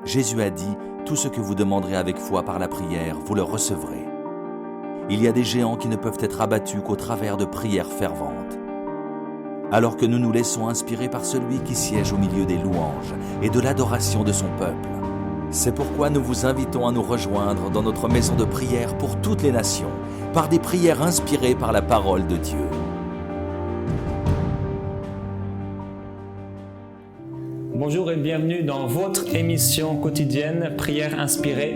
Jésus a dit « Tout ce que vous demanderez avec foi par la prière, vous le recevrez ». Il y a des géants qui ne peuvent être abattus qu'au travers de prières ferventes. Alors que nous nous laissons inspirer par celui qui siège au milieu des louanges et de l'adoration de son peuple. C'est pourquoi nous vous invitons à nous rejoindre dans notre maison de prière pour toutes les nations, par des prières inspirées par la parole de Dieu. Bonjour et bienvenue dans votre émission quotidienne Prière inspirée.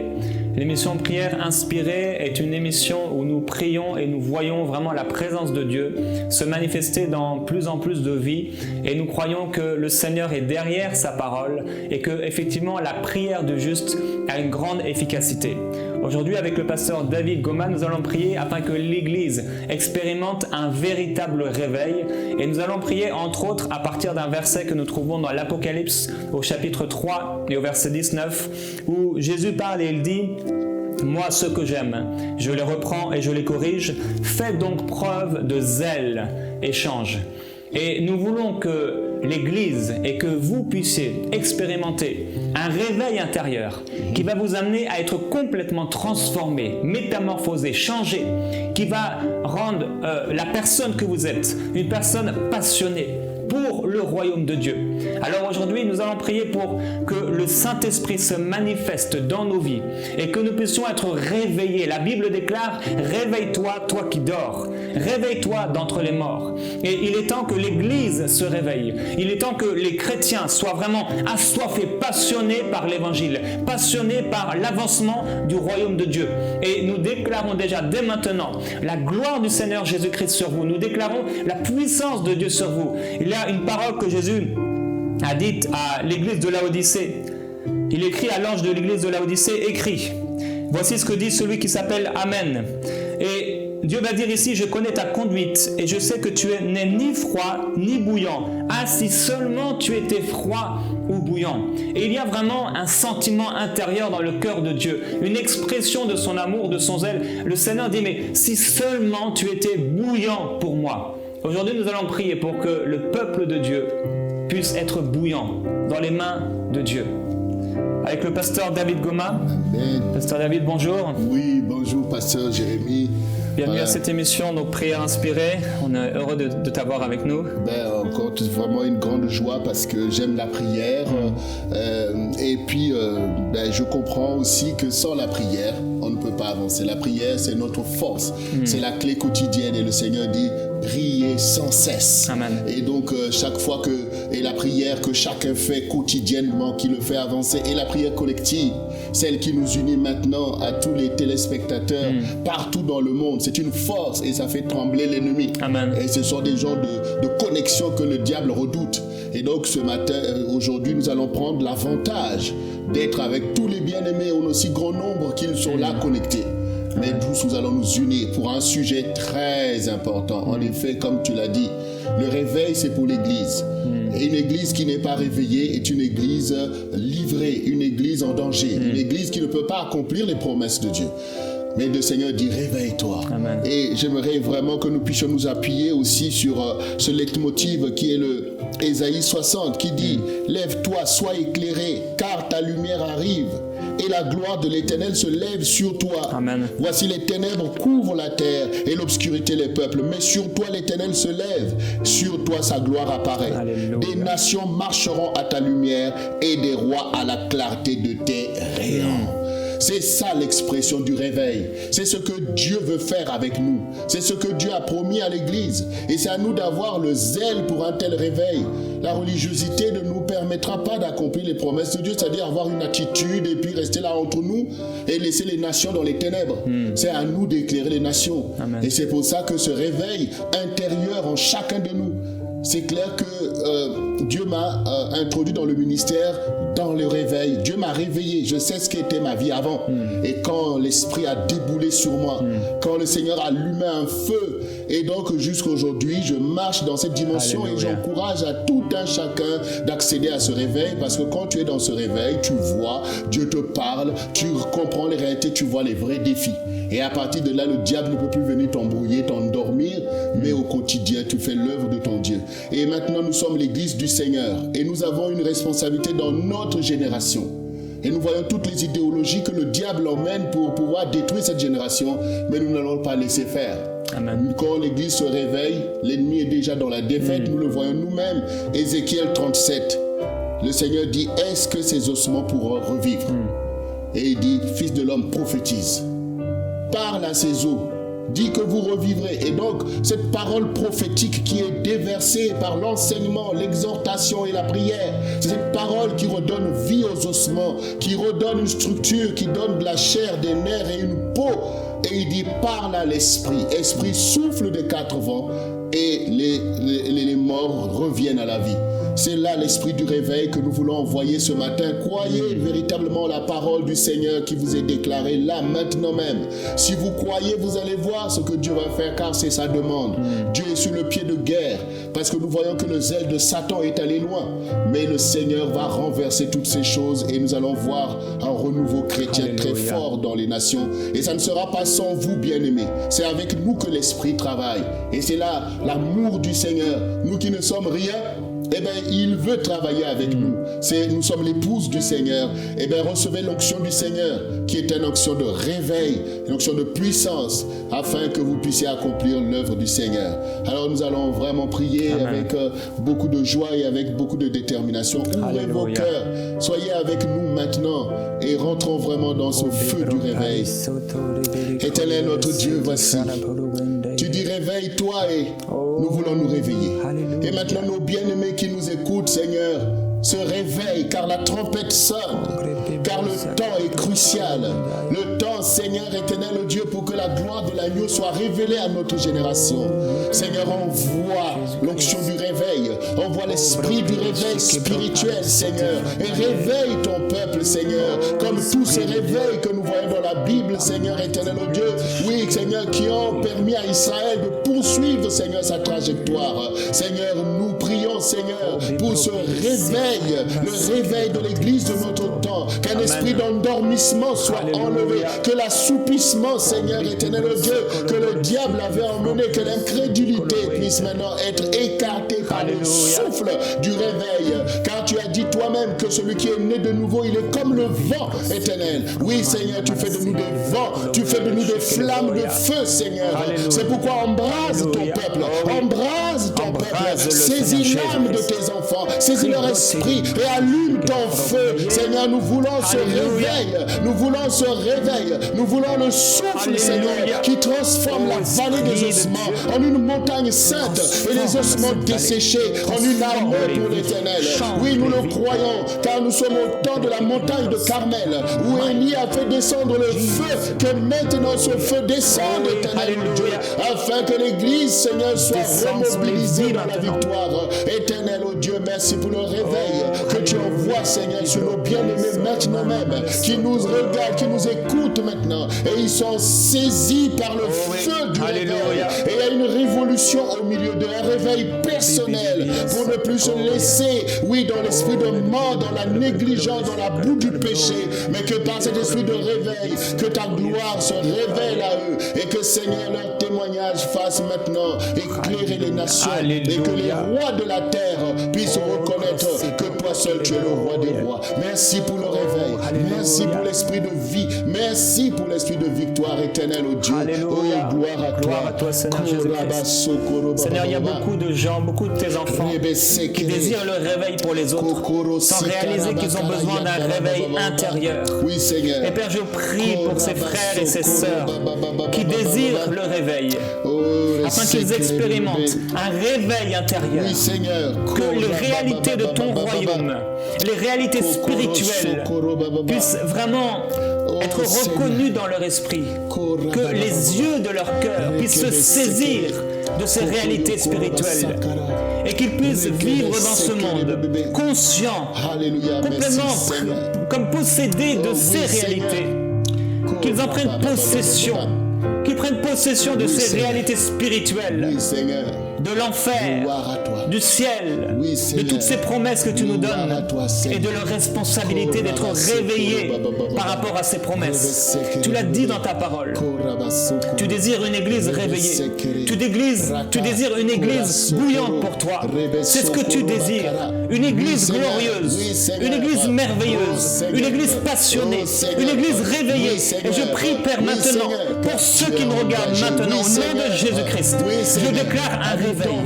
L'émission Prière inspirée est une émission où nous prions et nous voyons vraiment la présence de Dieu se manifester dans plus en plus de vies et nous croyons que le Seigneur est derrière sa parole et que effectivement la prière du juste a une grande efficacité. Aujourd'hui, avec le pasteur David Goma, nous allons prier afin que l'Église expérimente un véritable réveil. Et nous allons prier entre autres à partir d'un verset que nous trouvons dans l'Apocalypse au chapitre 3 et au verset 19 où Jésus parle et il dit « Moi, ceux que j'aime, je les reprends et je les corrige. Faites donc preuve de zèle et change. » Et nous voulons que l'Église et que vous puissiez expérimenter un réveil intérieur qui va vous amener à être complètement transformé, métamorphosé, changé, qui va rendre la personne que vous êtes une personne passionnée pour le royaume de Dieu. Alors aujourd'hui, nous allons prier pour que le Saint-Esprit se manifeste dans nos vies et que nous puissions être réveillés. La Bible déclare « Réveille-toi, toi qui dors. Réveille-toi d'entre les morts. » Et il est temps que l'Église se réveille. Il est temps que les chrétiens soient vraiment assoiffés, passionnés par l'Évangile, passionnés par l'avancement du royaume de Dieu. Et nous déclarons déjà dès maintenant la gloire du Seigneur Jésus-Christ sur vous. Nous déclarons la puissance de Dieu sur vous. Il y a une parole que Jésus a dite à l'église de Laodicée. Il écrit à l'ange de l'église de Laodicée, écrit, voici ce que dit celui qui s'appelle Amen. Et Dieu va dire ici, je connais ta conduite et je sais que tu n'es ni froid ni bouillant. Ah, si seulement tu étais froid ou bouillant. Et il y a vraiment un sentiment intérieur dans le cœur de Dieu, une expression de son amour, de son zèle. Le Seigneur dit, mais si seulement tu étais bouillant pour moi. Aujourd'hui, nous allons prier pour que le peuple de Dieu puisse être bouillant dans les mains de Dieu. Avec le pasteur David Goma. Amen. Pasteur David, bonjour. Oui, bonjour, pasteur Jérémy. Bienvenue à cette émission, nos prières inspirées. On est heureux de t'avoir avec nous. Encore vraiment une grande joie parce que j'aime la prière. Et puis, je comprends aussi que sans la prière, on ne peut pas avancer. La prière, c'est notre force. C'est la clé quotidienne. Et le Seigneur dit, priez sans cesse. Amen. Et donc, chaque fois et la prière que chacun fait quotidiennement, qui le fait avancer, et la prière collective, celle qui nous unit maintenant à tous les téléspectateurs partout dans le monde, c'est une force et ça fait trembler l'ennemi. Amen. Et ce sont des gens de connexion que le diable redoute. Et donc ce matin, aujourd'hui, nous allons prendre l'avantage d'être avec tous les bien-aimés en aussi grand nombre qu'ils sont là connectés. Mais nous allons nous unir pour un sujet très important. En effet, comme tu l'as dit, le réveil, c'est pour l'Église. Et une Église qui n'est pas réveillée est une Église livrée, une Église en danger, une Église qui ne peut pas accomplir les promesses de Dieu. Mais le Seigneur dit, réveille-toi. Amen. Et j'aimerais vraiment que nous puissions nous appuyer aussi sur ce leitmotiv qui est le Ésaïe 60, qui dit, lève-toi, sois éclairé, car ta lumière arrive. Et la gloire de l'Éternel se lève sur toi. Amen. Voici les ténèbres couvrent la terre et l'obscurité les peuples. Mais sur toi l'Éternel se lève. Sur toi sa gloire apparaît. Alléluia. Des nations marcheront à ta lumière et des rois à la clarté de tes rayons. C'est ça l'expression du réveil. C'est ce que Dieu veut faire avec nous. C'est ce que Dieu a promis à l'Église. Et c'est à nous d'avoir le zèle pour un tel réveil. La religiosité ne nous permettra pas d'accomplir les promesses de Dieu, c'est-à-dire avoir une attitude et puis rester là entre nous et laisser les nations dans les ténèbres. C'est à nous d'éclairer les nations. Amen. Et c'est pour ça que ce réveil intérieur en chacun de nous, c'est clair que Dieu m'a introduit dans le ministère, dans le réveil. Dieu m'a réveillé. Je sais ce qu'était ma vie avant. Et quand l'Esprit a déboulé sur moi, quand le Seigneur a allumé un feu, et donc jusqu'à aujourd'hui, je marche dans cette dimension. Alléluia. Et j'encourage à tout un chacun d'accéder à ce réveil, parce que quand tu es dans ce réveil, tu vois, Dieu te parle, tu comprends les réalités, tu vois les vrais défis. Et à partir de là, le diable ne peut plus venir t'embrouiller, t'endormir, mais au quotidien, tu fais l'œuvre de ton Dieu. Et maintenant, nous sommes l'Église du Seigneur et nous avons une responsabilité dans notre génération Et nous voyons toutes les idéologies que le diable emmène pour pouvoir détruire cette génération, mais nous n'allons pas laisser faire. Amen. Quand l'Église se réveille, l'ennemi est déjà dans la défaite, nous le voyons nous-mêmes. Ézéchiel 37, le Seigneur dit, est-ce que ces ossements pourront revivre? Et il dit, fils de l'homme, prophétise. Parle à ces os, dis que vous revivrez. Et donc, cette parole prophétique qui est déversée par l'enseignement, l'exhortation et la prière, c'est cette parole qui redonne vie aux ossements, qui redonne une structure, qui donne de la chair, des nerfs et une peau. Et il dit, parle à l'esprit. Esprit souffle des quatre vents et les morts reviennent à la vie. C'est là l'esprit du réveil que nous voulons envoyer ce matin. Croyez véritablement la parole du Seigneur qui vous est déclarée là, maintenant même. Si vous croyez, vous allez voir ce que Dieu va faire, car c'est sa demande. Dieu est sur le pied de guerre, parce que nous voyons que le zèle de Satan est allé loin. Mais le Seigneur va renverser toutes ces choses et nous allons voir un renouveau chrétien très fort dans les nations. Et ça ne sera pas sans vous, bien-aimés. C'est avec nous que l'Esprit travaille. Et c'est là l'amour du Seigneur. Nous qui ne sommes rien, eh bien, il veut travailler avec nous. Nous sommes l'épouse du Seigneur. Eh bien, recevez l'onction du Seigneur, qui est une onction de réveil, une onction de puissance, afin que vous puissiez accomplir l'œuvre du Seigneur. Alors, nous allons vraiment prier avec beaucoup de joie et avec beaucoup de détermination. Ouvrez vos cœurs. Soyez avec nous maintenant et rentrons vraiment dans ce feu du réveil. Éternel notre Dieu, voici. Tu dis réveille-toi et nous voulons nous réveiller. Et maintenant, nos bien-aimés qui nous écoutent, Seigneur, se réveillent, car la trompette sonne, car le temps est crucial. Le temps, Seigneur éternel, oh Dieu, pour que la gloire de l'agneau soit révélée à notre génération. Seigneur, envoie l'onction du réveil, envoie l'esprit du réveil spirituel, Seigneur, et réveille ton peuple, Seigneur, comme tous ces réveils que nous voyons dans la Bible, Seigneur éternel, oh Dieu, oui, Seigneur, qui ont permis à Israël de poursuivre, Seigneur, sa trajectoire. Seigneur, nous prions, Seigneur, pour ce réveil, le réveil de l'Église de notre temps, qu'un esprit d'endormissement soit enlevé, que l'assoupissement, Seigneur éternel, oh Dieu, que le diable avait emmené, que l'incrédulité puisse maintenant être écartée par le souffle du réveil, car tu as dit toi-même que celui qui est né de nouveau, il est comme le vent éternel. Oui, Seigneur, tu fais de nous des vents, tu fais de nous des flammes de feu, Seigneur. C'est pourquoi embrase ton peuple, embrase ton peuple, saisis l'âme de tes enfants, saisis leur esprit et allume ton feu. Seigneur, nous voulons ce réveil, nous voulons ce réveil, nous voulons le souffle, Seigneur, qui transforme la vallée des ossements en une montagne sainte et les ossements desséchés en une armée pour l'Éternel. Oui, nous le croyons, car nous sommes au temps de la montagne de Carmel, où Élie a fait descendre le feu, que maintenant ce feu descende, Éternel Dieu, afin que l'Église, Seigneur, soit remobilisée dans la victoire. Éternel, oh Dieu, merci pour le réveil que tu envoies, Seigneur, sur nos bien-aimés maintenant même, qui nous regardent, qui nous écoutent maintenant, et ils sont saisis par le feu du réveil. Et il y a une révolution au milieu d'eux, un réveil personnel, pour ne plus se laisser, oui, dans l'esprit de mort, dans la négligence, dans la boue du péché, mais que par cet esprit de réveil, que ta gloire se révèle à eux, et que, Seigneur, leur témoignage fasse maintenant éclairer les nations, et que les rois de la terre puissent reconnaître que toi seul tu es le roi des rois. Merci pour le réveil, merci pour l'esprit de vie, merci pour l'esprit de victoire éternelle, oh Dieu. Alléluia. Oh, gloire à toi, Seigneur Jésus-Christ. Seigneur, il y a beaucoup de gens, beaucoup de tes enfants qui désirent le réveil pour les autres, sans réaliser qu'ils ont besoin d'un réveil intérieur. Oui, Seigneur. Et Père, je prie pour ces frères et ces sœurs qui désirent le réveil, afin qu'ils expérimentent un réveil intérieur. Oui, Seigneur. Que les réalités de ton royaume, les réalités spirituelles puissent vraiment être reconnues dans leur esprit. Que les yeux de leur cœur puissent se saisir de ces réalités spirituelles et qu'ils puissent vivre dans ce monde conscients, complètement comme possédés de ces réalités. Qu'ils en prennent possession. Qu'ils prennent possession de ces réalités spirituelles. de l'enfer, Gloire à toi. du ciel, Oui, de Seigneur. toutes ces promesses que tu nous Gloire donnes à toi, Seigneur. et de leur responsabilité d'être réveillés par rapport à ces promesses. Tu l'as dit dans ta parole. Tu désires une église réveillée. Tu désires une église bouillante pour toi. C'est ce que tu désires. Une église glorieuse, une église merveilleuse, une église passionnée, une église réveillée. Et je prie, Père, maintenant, pour ceux qui nous regardent maintenant, au nom de Jésus-Christ, je déclare un réveil.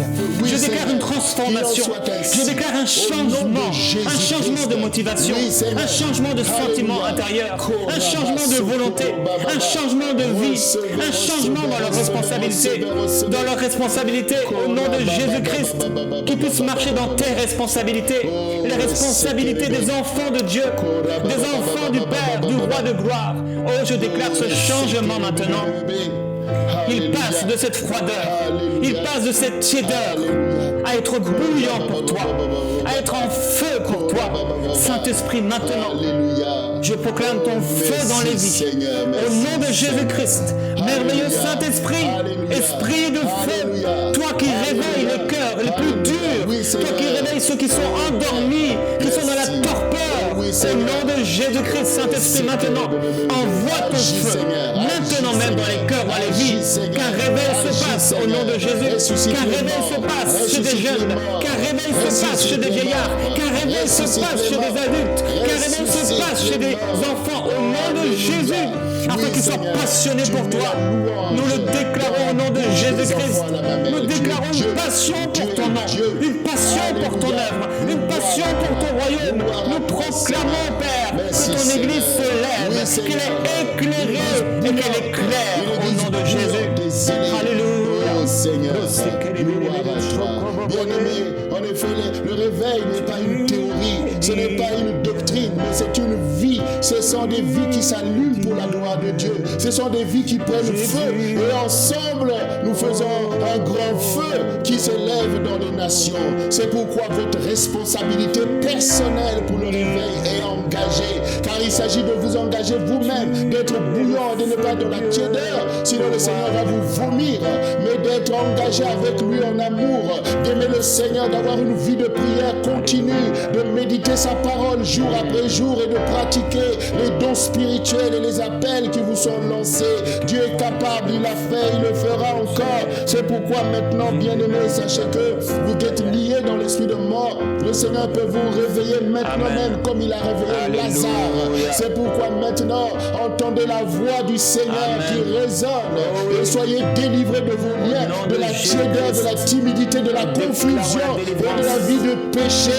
Je déclare une transformation. Je déclare un changement de motivation, un changement de sentiment intérieur, un changement de volonté, un changement de vie, un changement dans leur responsabilité au nom de Jésus-Christ, qu'ils puissent marcher dans tes responsabilités, les responsabilités des enfants de Dieu, des enfants du Père, du Roi de gloire. Oh, je déclare ce changement maintenant. Il passe de cette froideur, il passe de cette tiédeur à être bouillant pour toi, à être en feu pour toi. Saint-Esprit, maintenant, je proclame ton feu dans les vies. Au nom de Jésus-Christ, merveilleux Saint-Esprit, Esprit de feu, toi qui réveilles les cœurs les plus durs, toi qui réveilles ceux qui sont endormis, qui sont dans la torpeur. Au nom de Jésus-Christ, Saint-Esprit, maintenant, envoie ton feu, maintenant même dans les cœurs, dans les vies, qu'un réveil se passe au nom de Jésus, qu'un réveil se passe chez des jeunes, qu'un réveil se passe chez des vieillards, qu'un réveil se passe chez des adultes, qu'un réveil se passe chez des enfants au nom de Jésus, afin qu'ils soient passionnés pour toi. Nous le déclarons au nom de Jésus-Christ. Nous déclarons une passion pour ton nom, une passion pour ton œuvre, une passion pour ton royaume. Nous proclamons, Père, que ton Église se lève, qu'elle est éclairée et qu'elle est claire au nom de Jésus. Alléluia. Seigneur, bien-aimé, en effet, le réveil n'est pas une théorie, ce n'est pas une doctrine, mais c'est une vie. Ce sont des vies qui s'allument pour la gloire de Dieu. Ce sont des vies qui prennent feu. Et ensemble, nous faisons un grand feu qui se lève dans les nations. C'est pourquoi votre responsabilité personnelle pour le réveil est engagée. Car il s'agit de vous engager vous-même, d'être bouillant, de ne pas de la tiédeur. Sinon le Seigneur va vous vomir. Mais d'être engagé avec lui en amour, d'aimer le Seigneur, d'avoir une vie de prière continue, de méditer sa parole jour après jour et de pratiquer les dons spirituels et les appels qui vous sont lancés. Dieu est capable, il l'a fait, il le fera encore. C'est pourquoi maintenant, bien-aimés, sachez que vous êtes liés dans l'esprit de mort. Le Seigneur peut vous réveiller maintenant même comme il a réveillé Lazare. C'est pourquoi maintenant, entendez la voix du Seigneur qui résonne et soyez délivrés de vos liens, de la tiédeur, de la timidité, de la confusion et de la vie de péché.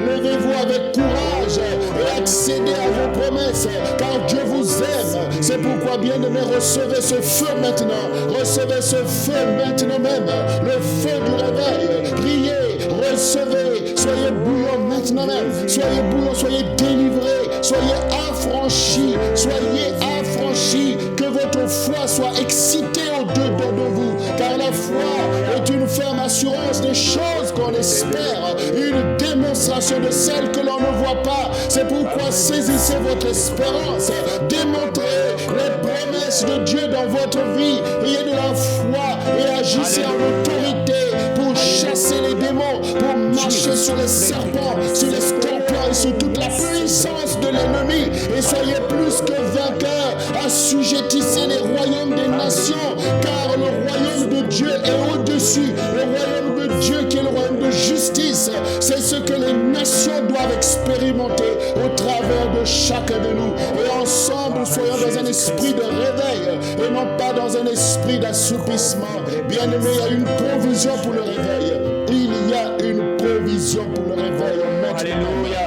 Levez-vous avec courage et accédez à vos promesses, car Dieu vous aime. C'est pourquoi, bien-aimés, recevez ce feu maintenant. Recevez ce feu maintenant même. Le feu du réveil. Priez, recevez. Soyez bouillants maintenant même. Soyez bouillants, soyez délivrés. Soyez affranchis. Soyez affranchis. Que votre foi soit excitée au-dedans de vous. Car la foi est une ferme assurance des choses qu'on espère. Une démonstration de celles que l'on ne voit pas. C'est pourquoi saisissez votre espérance. Démontrez les promesses de Dieu dans votre vie. Ayez de la foi et agissez en autorité pour chasser les démons, pour marcher sur les serpents, sur les scorpions et sur toute la puissance de l'ennemi. Et soyez plus que vainqueurs. Assujettissez les royaumes des nations, car le royaume de Dieu est au-dessus. Le royaume de Dieu qui est le royaume de justice, c'est ce que les nations doivent expérimenter au travers de chacun de nous. Et ensemble, soyons dans un esprit de réveil et non pas dans un esprit d'assoupissement. Bien-aimé, il y a une provision pour le réveil. Il y a une provision pour le réveil. Alléluia.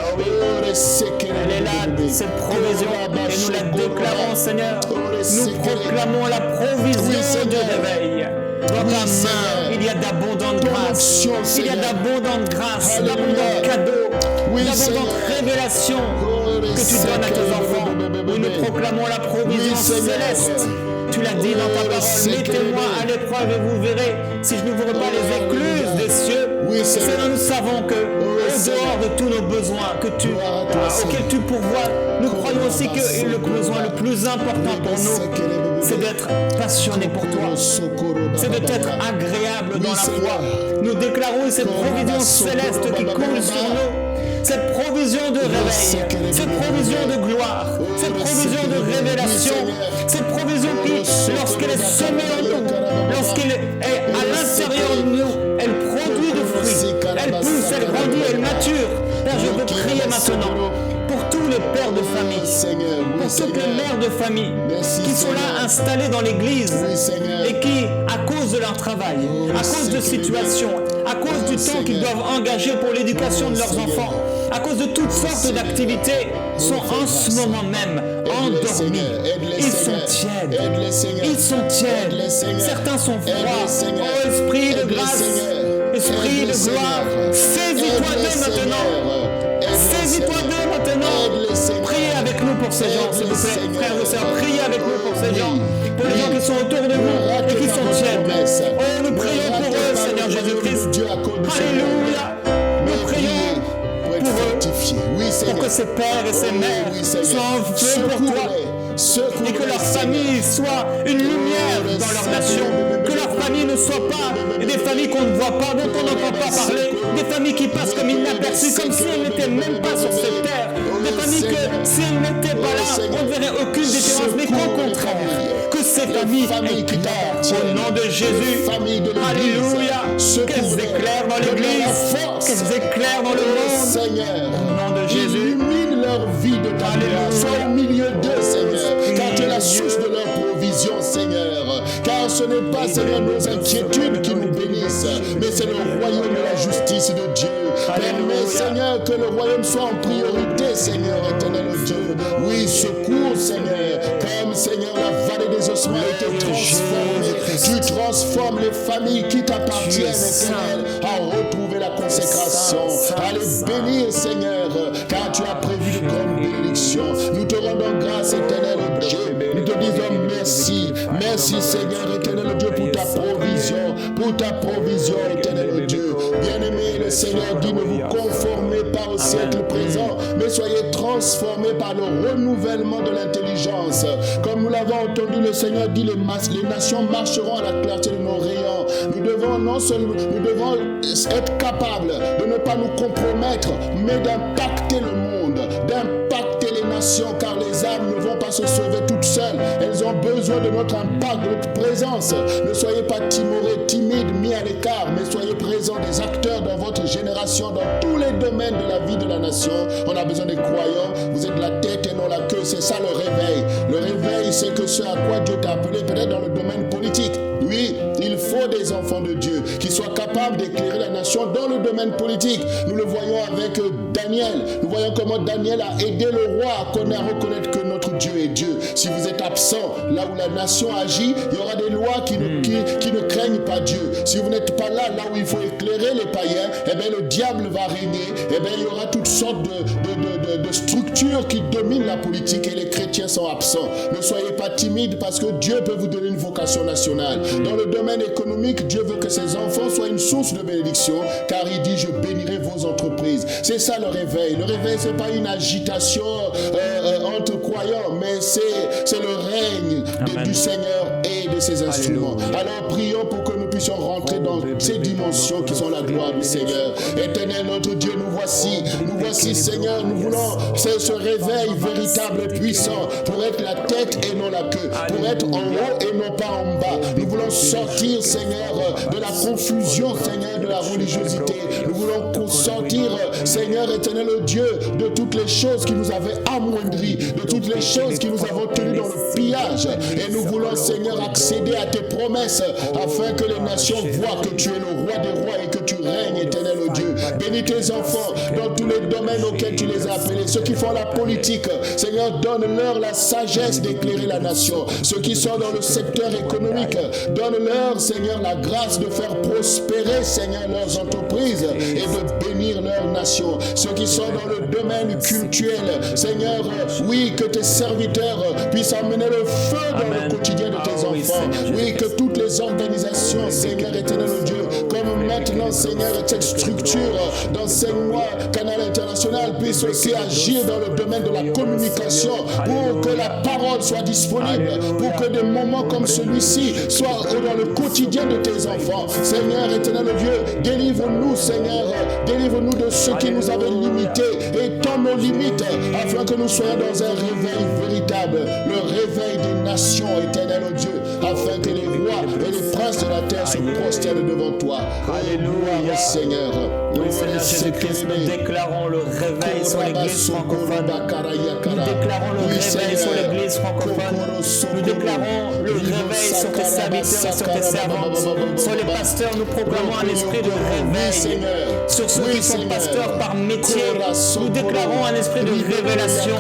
Elle est là, cette provision, et nous la déclarons, Seigneur. Nous proclamons la provision du réveil. Dans ta main, il y a d'abondantes grâces. Il y a d'abondantes grâces, d'abondants cadeaux, d'abondantes révélations que tu donnes à tes enfants. Nous proclamons la provision céleste. Tu l'as dit dans ta parole, mettez-moi à l'épreuve et vous verrez si je n'ouvre pas les écluses des cieux. Oui, Seigneur. Seigneur, nous savons que au dehors de tous nos besoins auxquels tu pourvois, nous croyons aussi que le besoin le plus important pour nous, c'est d'être passionné pour toi. C'est de t'être agréable dans la foi. Nous déclarons cette provision céleste qui coule sur nous. Cette provision de réveil, cette provision de gloire, cette provision de révélation, cette provision qui, lorsqu'elle est semée en nous, lorsqu'elle est à l'intérieur de nous, elle produit de fruits, elle pousse, elle grandit, elle mature. Père, je veux prier maintenant pour tous les pères de famille, pour toutes les mères de famille qui sont là installés dans l'église et qui, à cause de leur travail, à cause de situations, à cause du temps qu'ils doivent engager pour l'éducation de leurs enfants, à cause de toutes sortes d'activités, sont en ce moment même endormis. Ils sont tièdes. Ils sont tièdes. Certains sont froids. Oh, esprit de grâce, esprit de gloire, saisis-toi d'eux maintenant. Saisis-toi d'eux maintenant. Priez avec nous pour ces gens, s'il vous plaît. Frères et sœurs, priez avec nous pour ces gens. Pour les gens qui sont autour de vous et qui sont tièdes. Oh, nous prions pour eux, Seigneur Jésus-Christ. Alléluia. Nous prions pour eux, pour que ces pères et ces mères soient en feu pour toi. Et que leur famille soit une lumière dans leur nation. Que leur famille ne soit pas des familles qu'on ne voit pas, dont on n'entend pas parler. Des familles qui passent comme inaperçues, comme si elles n'étaient même pas sur cette terre. Des familles que si elles n'étaient pas là, on ne verrait aucune différence. Mais qu'au contraire, que ces familles éclairent au nom de Jésus. Alléluia. Qu'elles éclairent dans l'église, qu'elles éclairent dans le monde. Au nom de Jésus. Illumine leur vie de ta gloire. Sois au milieu d'eux, Seigneur. Car tu es la source de leur provision, Seigneur. Car ce n'est pas, Seigneur, nos inquiétudes qui nous bénissent, mais c'est le royaume de la justice de Dieu. Permets, Seigneur, que le royaume soit en priorité, Seigneur, éternel Dieu. Oui, secours, Seigneur. Comme, Seigneur, la vallée des ossements a été transformée. Tu transformes les familles qui t'appartiennent, éternel, à retrouver la consécration. À les bénir, Seigneur, car tu as prévu de grandes bénédictions. Nous te rendons grâce, éternel Dieu. Nous te disons merci. Merci, Seigneur, éternel Dieu, pour ta provision, éternel Dieu. Bien-aimé, le Seigneur dit, ne vous conformez pas au siècle présent, mais soyez transformés par le renouvellement de l'intelligence. Comme nous l'avons entendu, le Seigneur dit, les nations marcheront à la clarté de nos rayons. Nous devons être capables de ne pas nous compromettre, mais d'impacter le monde, d'impacter les nations, car les âmes ne vont pas se sauver toutes seules. Elles ont besoin de notre impact, de notre présence. Ne soyez pas timorés, timides, mis à l'écart, mais soyez présents, des acteurs dans votre génération, dans tous les domaines de la vie de la nation. On a besoin des croyants. Vous êtes la tête et non la queue. C'est ça le réveil. Le réveil, c'est que ce à quoi Dieu t'a appelé, peut-être dans le domaine politique. Oui, il faut des enfants de Dieu qui soient capables d'éclairer la nation dans le domaine politique. Nous le voyons avec Daniel. Nous voyons comment Daniel a aidé le roi à reconnaître que notre Dieu est Dieu. Si vous êtes absent là où la nation agit, il y aura des lois qui ne craignent pas Dieu. Si vous n'êtes pas là où il faut éclairer les païens, eh bien le diable va régner. Eh bien il y aura toutes sortes de structures qui dominent la politique et les chrétiens sont absents. Ne soyez pas timides parce que Dieu peut vous donner une vocation nationale. Dans le domaine économique, Dieu veut que ses enfants soient une source de bénédiction, car il dit, je bénirai vos entreprises. C'est ça le réveil. Le réveil, c'est pas une agitation entre croyants, mais c'est le règne du Seigneur et de ses instruments. Alléluia. Alors prions pour que nous puissions rentrer dans ces dimensions qui sont la gloire du Seigneur. Éternel notre Dieu, nous voici Seigneur, nous voulons ce réveil véritable et puissant pour être la tête et non la queue, pour être en haut et non pas en bas. Nous voulons sortir, Seigneur, de la confusion, Seigneur, de la religiosité. Nous voulons sortir, Seigneur éternel Dieu, de toutes les choses qui nous avaient amoindris, de toutes les choses qui nous avons tenues dans le pillage. Et nous voulons, Seigneur, accéder à tes promesses afin que les nations voient que tu es le roi des rois et que tu règnes, éternel Dieu. Bénis tes enfants dans tous les domaines auxquels tu les as appelés. Ceux qui font la politique, Seigneur, donne-leur la sagesse d'éclairer la nation. Ceux qui sont dans le secteur économique, donne-leur, Seigneur, la grâce de faire prospérer, Seigneur, leurs entreprises et de bénir leur nation. Ceux qui sont dans le domaine cultuel, Seigneur, oui, que tes serviteurs puissent amener le feu dans le quotidien de tes enfants. Oui, que toutes les organisations nations, Seigneur éternel Dieu, comme maintenant, Seigneur, cette structure d'enseignement Canal International puisse aussi agir dans le domaine de la communication pour que la parole soit disponible, pour que des moments comme celui-ci soient dans le quotidien de tes enfants. Seigneur éternel Dieu, délivre-nous, Seigneur, délivre-nous de ceux qui nous avaient limités, étends nos limites afin que nous soyons dans un réveil véritable, le réveil des nations, éternel Dieu, afin que les rois et les princes de la terre se prosternent devant toi. Alléluia, Seigneur. Oui, Seigneur Jésus-Christ, nous déclarons le réveil sur l'Église francophone. Nous déclarons le réveil sur l'Église francophone. Nous déclarons le réveil sur tes serviteurs et sur tes servantes. Sur les pasteurs, nous proclamons un esprit de réveil. Sur ceux qui sont pasteurs par métier, nous déclarons un esprit de révélation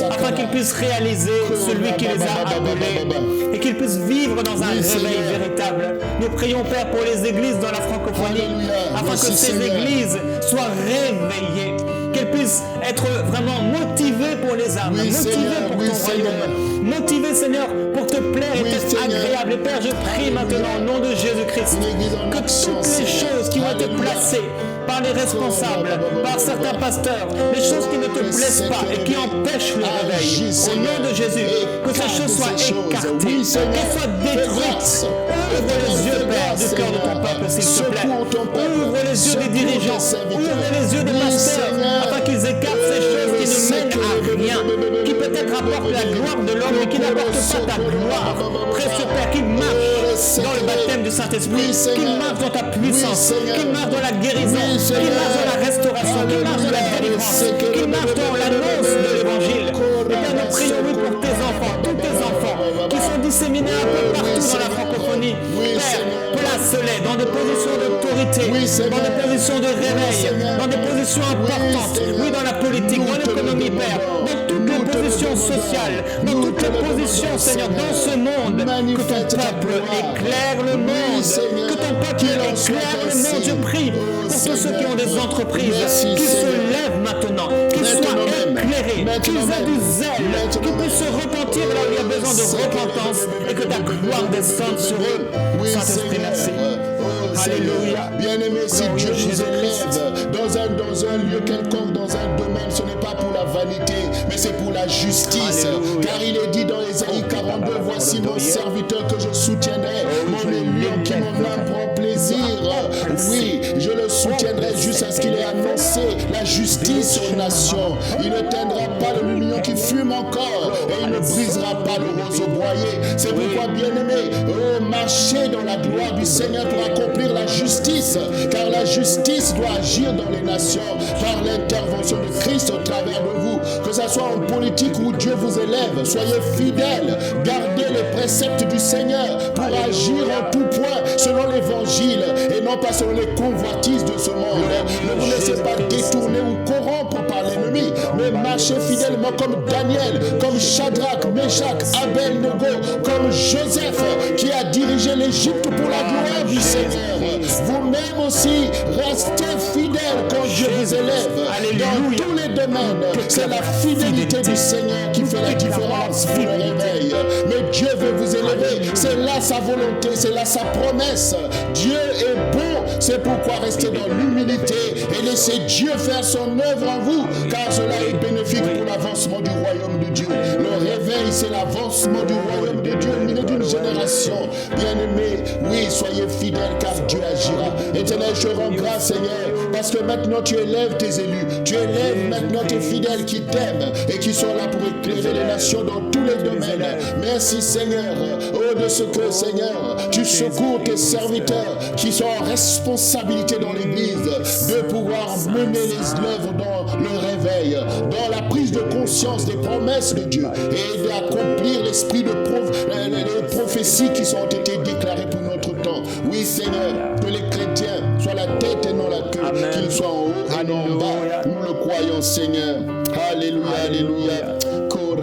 afin qu'ils puissent réaliser celui qui les a appelés et qu'ils puissent vivre dans un réveil véritable. Nous prions, Père, pour les églises dans la francophonie afin que ces églises soient réveillées, qu'elles puissent être vraiment motivées pour les âmes, motivées pour ton royaume, motivées, Seigneur, pour te plaire et t'être agréable. Et Père, je prie maintenant au nom de Jésus-Christ que toutes les choses qui ont été placées par les responsables, par certains pasteurs, les choses qui ne te plaisent pas et qui empêchent le réveil, au nom de Jésus, que ces choses soient écartées, qu'elles soient détruites. Ouvre les yeux, Père, du cœur de ton peuple, s'il te plaît. Ouvre les yeux des dirigeants, ouvre les yeux des pasteurs, afin qu'ils écartent ces choses qui ne mènent à rien, qui peut-être apportent la gloire de l'homme, mais qui n'apportent pas ta gloire. Précieux Père, qu'ils marchent dans le baptême du Saint-Esprit, qu'ils marchent dans ta puissance, qu'ils marchent dans la guérison, qu'ils marchent dans la restauration, qu'ils marchent dans la délivrance, qu'ils marchent dans l'annonce de l'Évangile. Et Père, nous prions pour tes enfants, tous tes enfants, qui sont disséminés un peu partout dans la francophonie. Père, place-les dans des positions d'autorité, dans des positions de réveil, dans des positions importantes, oui, dans la politique, dans l'économie, Père, dans toutes les positions sociales, dans toutes les positions, Seigneur, dans ce monde, que ton peuple éclaire le monde, que ton peuple éclaire le monde. Je prie pour tous ceux qui ont des entreprises, qui se lèvent maintenant, qui soient éclairés, qu'ils aient du zèle, qu'ils puissent se repentir là où il y a besoin de repentance et que ta gloire descende sur eux. Saint-Esprit, merci. Alléluia. Bien-aimé, si Dieu vous élève dans un lieu quelconque, dans un domaine, ce n'est pas pour la vanité, mais c'est pour la justice. Alléluia. Car il est dit dans Ésaïe 42, voici mon serviteur que je soutiendrai, mon élu qui mon âme prend plaisir. Oui, je le soutiendrai jusqu'à ce qu'il ait annoncé la justice aux nations. Il ne teindra pas le lumignon qui fume encore et il ne brisera pas le roseau broyé. C'est pourquoi, bien-aimé, marchez dans la gloire du Seigneur pour accomplir la justice, car la justice doit agir dans les nations par l'intervention de Christ au travers de vous. Que ce soit en politique où Dieu vous élève, soyez fidèles, gardez les préceptes du Seigneur pour agir en tout point selon l'évangile et non pas selon les convoitises de ce monde. Ne vous laissez pas détourner ou corrompre par l'ennemi, mais marchez fidèlement comme Daniel, comme Shadrach, Meshach, Abel-Nego, comme Joseph qui a dirigé l'Égypte pour la gloire du Seigneur. Vous-même aussi, restez fidèles quand Dieu vous élève. Dans tous les domaines, c'est la fidélité du Seigneur qui fait la différence pour le réveil. Mais Dieu veut vous élever. C'est là sa volonté, c'est là sa promesse. Dieu est bon, c'est pourquoi restez dans l'humilité et laissez Dieu faire son œuvre en vous, car cela est bénéfique pour l'avancement du royaume de Dieu. Le réveil, c'est l'avancement du royaume de Dieu au milieu d'une génération. Bien-aimés, oui, soyez fidèles car Dieu agira. Éternel, je rends grâce, Seigneur, parce que maintenant tu élèves tes élus, tu élèves maintenant tes fidèles qui t'aiment et qui sont là pour éclairer les nations dans tous les domaines. Merci, Seigneur, de ce que, Seigneur, tu secours tes serviteurs qui sont en responsabilité dans l'Église de pouvoir mener les œuvres dans le réveil, dans la prise de conscience des promesses de Dieu et d'accomplir l'esprit de les prophéties qui ont été déclarées pour notre temps. Oui, Seigneur, que les chrétiens soient la tête et non la queue, qu'ils soient en haut et non en bas. Nous le croyons, Seigneur. Alléluia, alléluia. Oh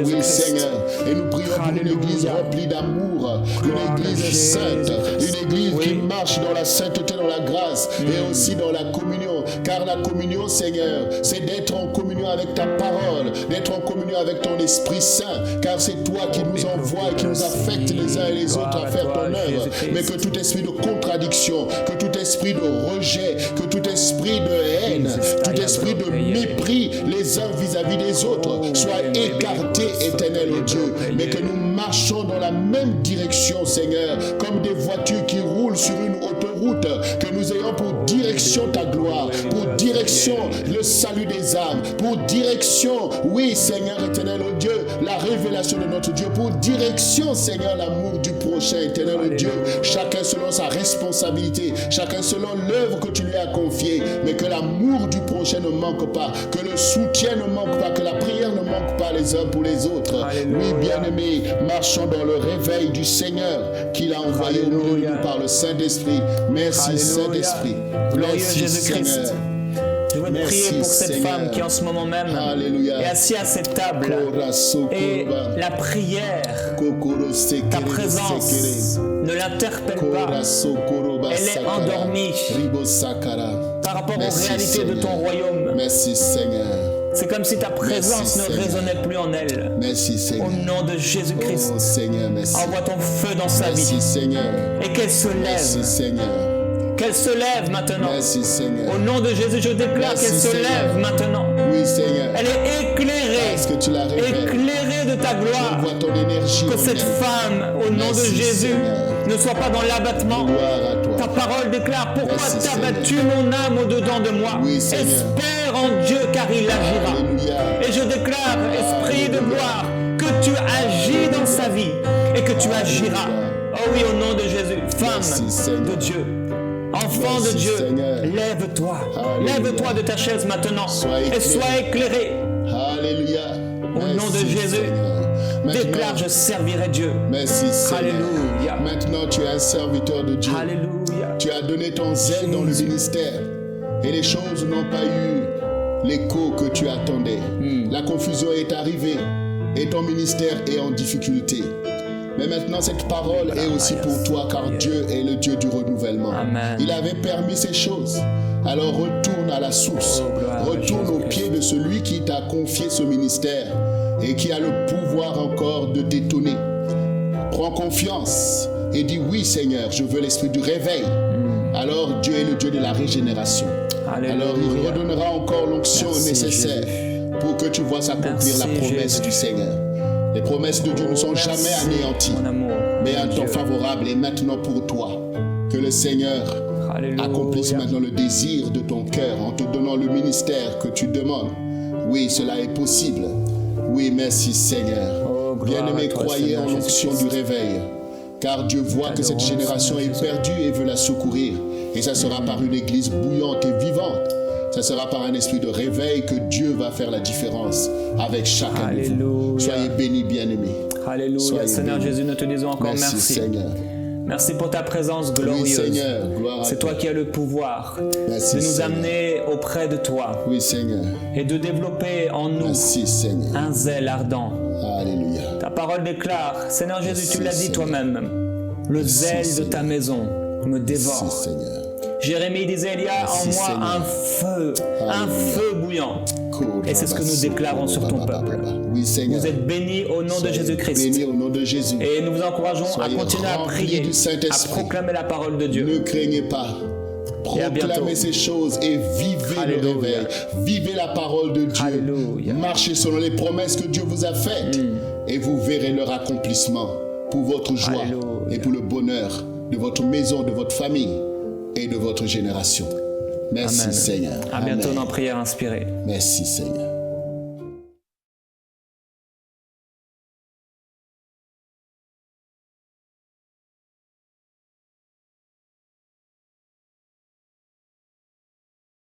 oui, Seigneur. Et nous prions pour une église remplie d'amour, une église sainte, une église qui marche dans la sainteté, dans la grâce et aussi dans la communion. car la communion, Seigneur, c'est d'être en communion avec ta parole, d'être en communion avec ton Esprit Saint, car c'est toi qui nous envoie et qui nous affecte les uns et les autres à faire ton œuvre. Mais que tout esprit de contradiction, que tout esprit de rejet, que tout esprit de haine, tout esprit de mépris les uns vis-à-vis des autres soit écarté, éternel Dieu, mais que nous marchons dans la même direction, Seigneur, comme des voitures qui roulent sur une autoroute, que nous ayons pour direction ta gloire, pour direction le salut des âmes, pour direction, oui Seigneur éternel Dieu, la révélation de notre Dieu, pour direction Seigneur l'amour du prochain, éternel Dieu, chacun selon sa responsabilité, chacun selon l'œuvre que tu lui as confiée, mais que l'amour du prochain ne manque pas, que le soutien ne manque pas, que la prière ne manque pas les uns pour les autres. Oui, bien-aimés, marchons dans le réveil du Seigneur qu'il a envoyé au milieu de nous par le Saint-Esprit. Merci Saint-Esprit. Merci Seigneur. Je veux prier pour cette femme qui en ce moment même est assise à cette table et la prière, ta présence ne l'interpelle pas. Elle est endormie par rapport aux réalités de ton royaume. Merci Seigneur. C'est comme si ta présence ne résonnait plus en elle. Merci Seigneur. Au nom de Jésus-Christ, envoie ton feu dans sa vie. Seigneur. Et qu'elle se lève. Merci Seigneur. Qu'elle se lève maintenant. Merci Seigneur. Au nom de Jésus, je déclare qu'elle se lève maintenant. Oui Seigneur. Elle est éclairée. Parce que tu la révèles. Éclairée de ta gloire. Je vois ton énergie. Que cette femme, au nom de Jésus, ne soit pas dans l'abattement. Ta parole déclare: pourquoi t'as battu mon âme au-dedans de moi? Oui, espère en Dieu car il agira. Alléluia. Et je déclare, Esprit de gloire, que tu agis dans sa vie et que tu agiras. Oh oui, au nom de Jésus, femme de Dieu, enfant de Dieu, lève-toi. Lève-toi de ta chaise maintenant et sois éclairé. Alléluia. Au nom de Jésus, déclare: je servirai Dieu. Merci Seigneur. Alléluia. Maintenant tu es un serviteur de Dieu. Alléluia. Tu as donné ton zèle dans le ministère et les choses n'ont pas eu l'écho que tu attendais. La confusion est arrivée et ton ministère est en difficulté. Mais maintenant cette parole est aussi pour toi, car Dieu est le Dieu du renouvellement. Amen. Il avait permis ces choses. Alors retourne à la source. Retourne au pied de celui qui t'a confié ce ministère et qui a le pouvoir encore de t'étonner. Prends confiance et dis: oui Seigneur, je veux l'esprit du réveil. Alors Dieu est le Dieu de la régénération. Alléluia. Alors il redonnera encore l'onction nécessaire pour que tu vois s'accomplir la promesse du Seigneur. Les promesses de Dieu ne sont jamais anéanties, mais un temps favorable est maintenant pour toi. Que le Seigneur accomplisse maintenant le désir de ton cœur en te donnant le ministère que tu demandes. Oui, cela est possible. Oui, merci Seigneur. Bien-aimé, croyez en l'onction du réveil, car Dieu voit que cette génération est perdue et veut la secourir. Et ça sera par une église bouillante et vivante. Ça sera par un esprit de réveil que Dieu va faire la différence avec chacun de vous. Soyez bénis, bien-aimés. Alléluia. Seigneur Jésus, nous te disons encore merci. Seigneur. Merci pour ta présence glorieuse. Oui, Seigneur. Gloire à C'est toi qui as le pouvoir merci, de nous Seigneur. amener auprès de toi. Oui, Seigneur. Et de développer en nous merci, Seigneur. un zèle ardent. Alléluia. Ta parole déclare, Seigneur Jésus, merci, tu l'as dit Seigneur. toi-même, le merci, zèle Seigneur. de ta maison me dévore. Merci, Seigneur. Jérémie disait: il y a merci, en moi Seigneur. un feu bouillant. Et c'est ce que nous déclarons sur ton peuple. Oui, Seigneur. Vous êtes bénis au nom de Jésus-Christ. Bénis au nom de Jésus. Et nous vous encourageons Soyez à continuer à remplis prier, du Saint-Esprit. à proclamer la parole de Dieu. Ne craignez pas. Proclamez ces choses et vivez Alléluia. le réveil. Vivez la parole de Dieu. Alléluia. Marchez selon les promesses que Dieu vous a faites et vous verrez leur accomplissement pour votre joie Alléluia. et pour le bonheur de votre maison, de votre famille et de votre génération. Merci Amen. Seigneur. À bientôt Amen. dans Prière Inspirée. Merci Seigneur.